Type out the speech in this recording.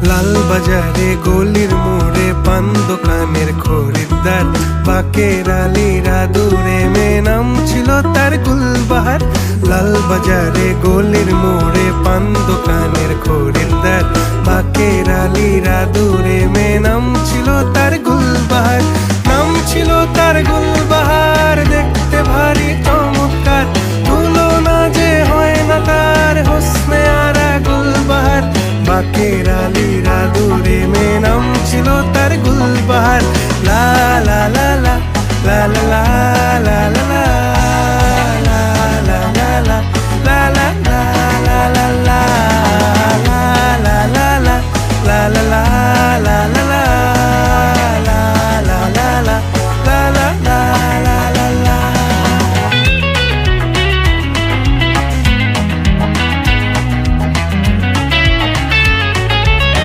লাল বাজারে গলির মোড়ে পান দোকানের খরিদ্দার, বাকের আলীরা দূরে মেয়ে নাম ছিল তার গুলবাহার। লাল বাজারে গলির মোড়ে পান দোকানের খরিদ্দার, বাকের আলীরা দূরে মেয়ে নাম ছিল তার গুলবাহার। নাম ছিল তার গুলবাহার, দেখতে ভারী চমৎকার, তুলনা যে হয় না তার হোসনে আরা গুলবাহার। বাকের আলীরা দূরে মেয়ে নাম ছিল তার